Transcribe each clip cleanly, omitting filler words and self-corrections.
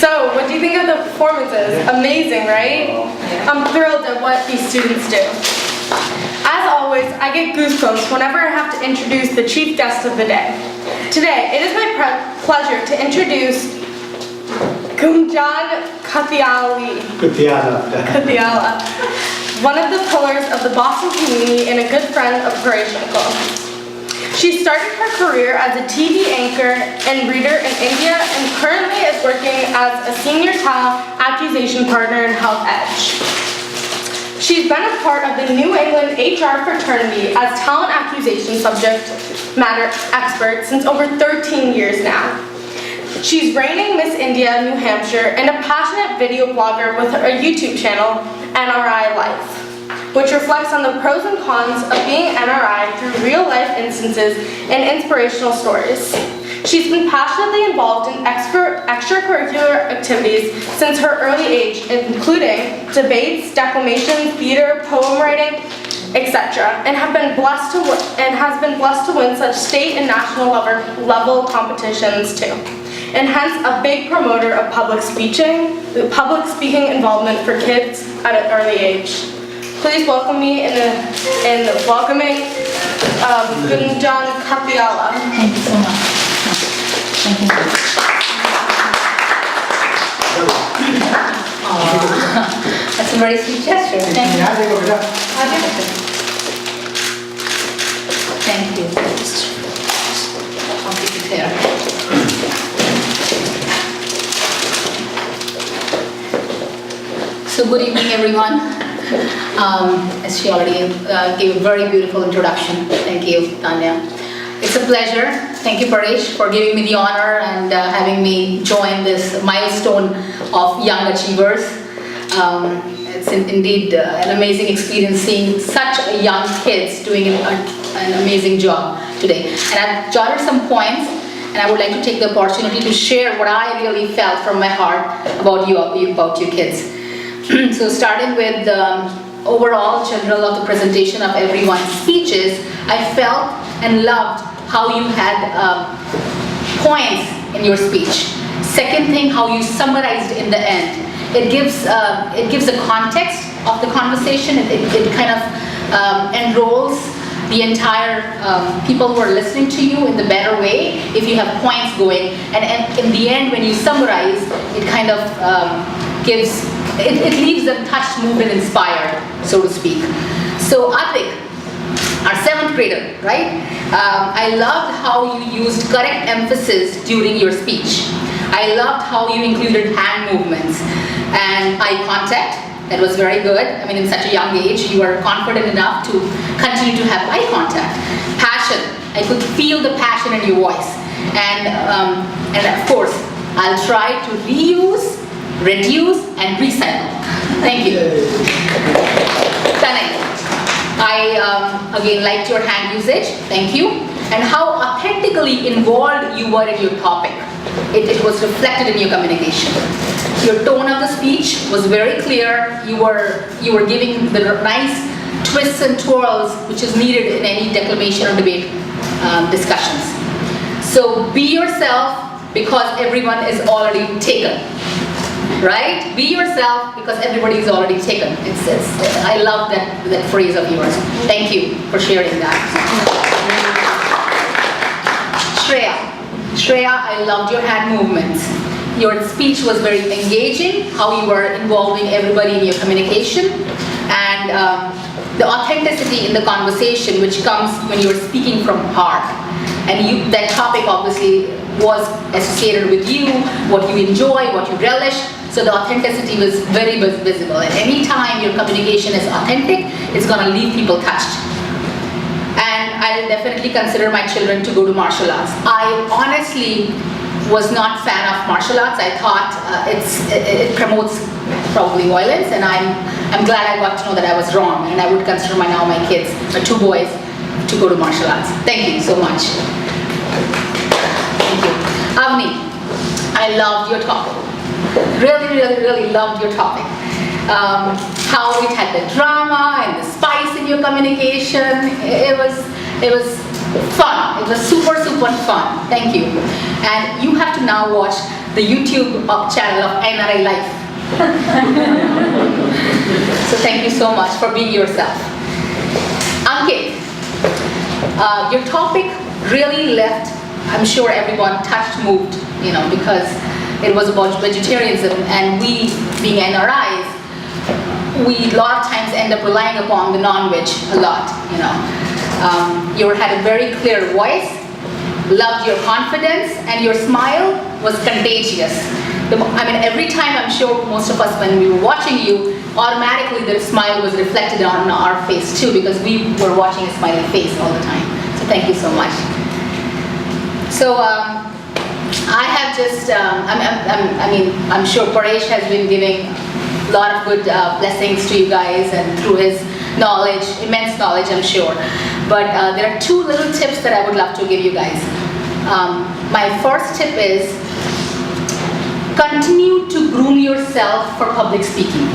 So, what do you think of the performances? Amazing, right? I'm thrilled at what these students do. As always, I get goosebumps whenever I have to introduce the chief guest of the day. Today, it is my pleasure to introduce Gunjan Kuthiala, one of the pillars of the Boston community and a good friend of Croatian Club. She started her career as a TV anchor and reader in India and currently is working as a senior talent acquisition partner in Health Edge. She's been a part of the New England HR fraternity as talent acquisition subject matter expert since over 13 years now. She's reigning Miss India, New Hampshire, and a passionate video blogger with a YouTube channel, NRI Life, which reflects on the pros and cons of being NRI through real-life instances and inspirational stories. She's been passionately involved in extracurricular activities since her early age, including debates, declamation, theater, poem writing, etc., and has been blessed to win such state and national level competitions too. And hence a big promoter of public speaking involvement for kids at an early age. Please welcome me in welcoming Gunjan Kuthiala. Thank you so much. Thank you. That's a very sweet gesture. Thank you. Thank you. I'll keep it there. So good evening, everyone. As she already gave a very beautiful introduction. Thank you, Tanya. It's a pleasure. Thank you, Paresh, for giving me the honor and having me join this milestone of young achievers. It's indeed an amazing experience seeing such young kids doing an amazing job today. And I've jotted some points, and I would like to take the opportunity to share what I really felt from my heart about you kids. So starting with the overall general of the presentation of everyone's speeches, I felt and loved how you had points in your speech. Second thing, how you summarized in the end. It gives a context of the conversation. It kind of enrolls the entire people who are listening to you in the better way if you have points going. And in the end, when you summarize, it kind of it leaves them touched, moved, and inspired, so to speak. So Atik, our 7th grader, right? I loved how you used correct emphasis during your speech. I loved how you included hand movements and eye contact. That was very good. I mean, in such a young age, you are confident enough to continue to have eye contact. Passion. I could feel the passion in your voice. And of course, I'll try to reuse, reduce, and recycle. Thank you. Tanay, I again liked your hand usage. Thank you. And how authentically involved you were in your topic. It was reflected in your communication. Your tone of the speech was very clear. You were giving the nice twists and twirls which is needed in any declamation or debate discussions. So be yourself because everyone is already taken. Right? Be yourself because everybody is already taken. I love that phrase of yours. Thank you for sharing that. Shreya, I loved your hand movements. Your speech was very engaging, how you were involving everybody in your communication, and the authenticity in the conversation which comes when you're speaking from heart. And that topic obviously was associated with you, what you enjoy, what you relish. So the authenticity was very visible. And any time your communication is authentic, it's going to leave people touched. And I'll definitely consider my children to go to martial arts. I honestly was not a fan of martial arts. I thought it promotes probably violence, and I'm glad I got to know that I was wrong. And I would consider my kids, my 2 boys, to go to martial arts. Thank you so much. Thank you. Avni, I loved your topic. Really loved your topic. How it had the drama and the spice in your communication. It was fun. It was super fun. Thank you. And you have to now watch the YouTube channel of NRI Life. So thank you so much for being yourself. Ankit, your topic really left, I'm sure everyone touched, moved, because it was about vegetarianism, and we, being NRIs, we a lot of times end up relying upon the non-veg a lot, You had a very clear voice, loved your confidence, and your smile was contagious. Every time, I'm sure most of us, when we were watching you, automatically the smile was reflected on our face too, because we were watching a smiley face all the time. So thank you so much. So I have just, I'm sure Paresh has been giving a lot of good blessings to you guys, and through his knowledge, immense knowledge, I'm sure. But there are two little tips that I would love to give you guys. My first tip is, continue to groom yourself for public speaking.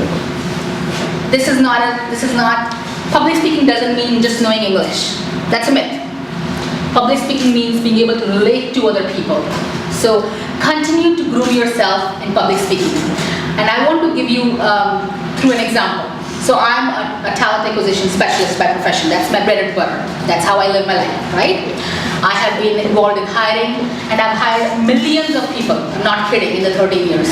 Public speaking doesn't mean just knowing English. That's a myth. Public speaking means being able to relate to other people. So continue to groom yourself in public speaking. And I want to give you through an example. So I'm a talent acquisition specialist by profession. That's my bread and butter. That's how I live my life, right? I have been involved in hiring, and I've hired millions of people. I'm not kidding, in the 13 years.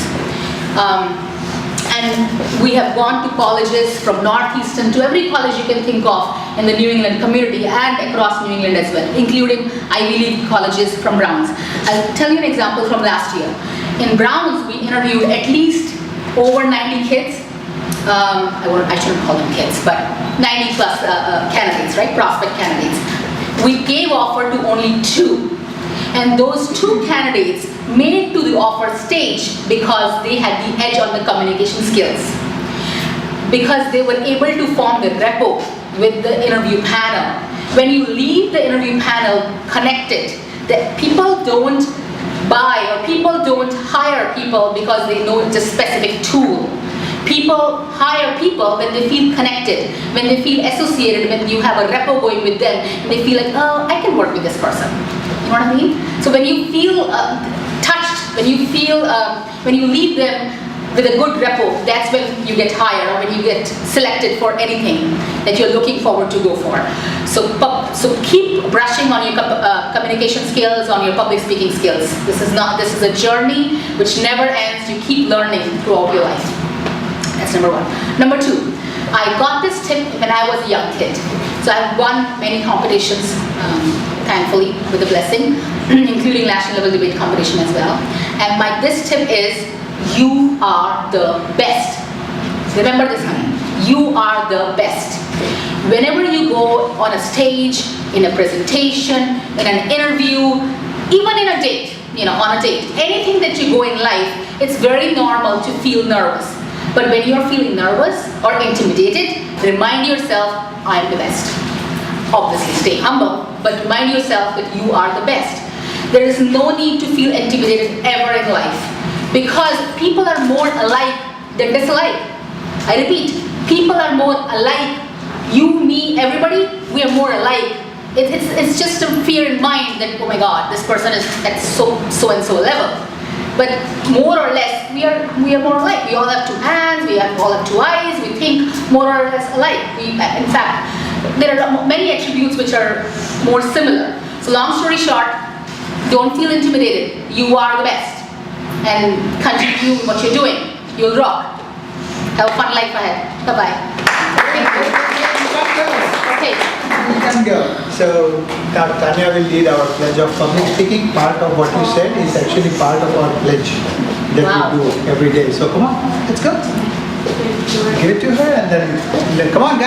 And we have gone to colleges from Northeastern to every college you can think of in the New England community and across New England as well, including Ivy League colleges from Browns. I'll tell you an example from last year. In Browns, we interviewed at least over 90 kids. I shouldn't call them kids, but 90 plus candidates, right? Prospect candidates. We gave offer to only 2. And those 2 candidates made it to the offer stage because they had the edge on the communication skills. Because they were able to form the rapport with the interview panel. When you leave the interview panel connected, that people don't buy or people don't hire people because they know it's a specific tool. People hire people when they feel connected, when they feel associated, when you have a rapport going with them, and they feel like, oh, I can work with this person. You know what I mean? So when you feel touched, when you leave them with a good rapport, that's when you get hired, or when you get selected for anything that you're looking forward to go for. So keep brushing on your communication skills, on your public speaking skills. This is a journey which never ends. You keep learning throughout your life. That's number 1. Number 2, I got this tip when I was a young kid. So I've won many competitions, thankfully, with a blessing, including national level debate competition as well. And this tip is, you are the best. Remember this, honey. You are the best. Whenever you go on a stage, in a presentation, in an interview, even in a date, on a date, anything that you go in life, it's very normal to feel nervous. But when you're feeling nervous or intimidated, remind yourself, I am the best. Obviously, stay humble, but remind yourself that you are the best. There is no need to feel intimidated ever in life, because people are more alike than dislike. I repeat, people are more alike. You, me, everybody, we are more alike. It's just a fear in mind that, oh my God, this person is at so and so level. But more or less, we are more alike. We all have 2 hands, we all have 2 eyes, we think more or less alike. In fact, there are many attributes which are more similar. So long story short, don't feel intimidated. You are the best. And continue what you're doing. You'll rock. Have a fun life ahead. Bye-bye. Okay. You can go. So Tanya will lead our pledge of public speaking. Part of what you said is actually part of our pledge that we do every day. So come on, let's go. Give it to her and then come on, guys.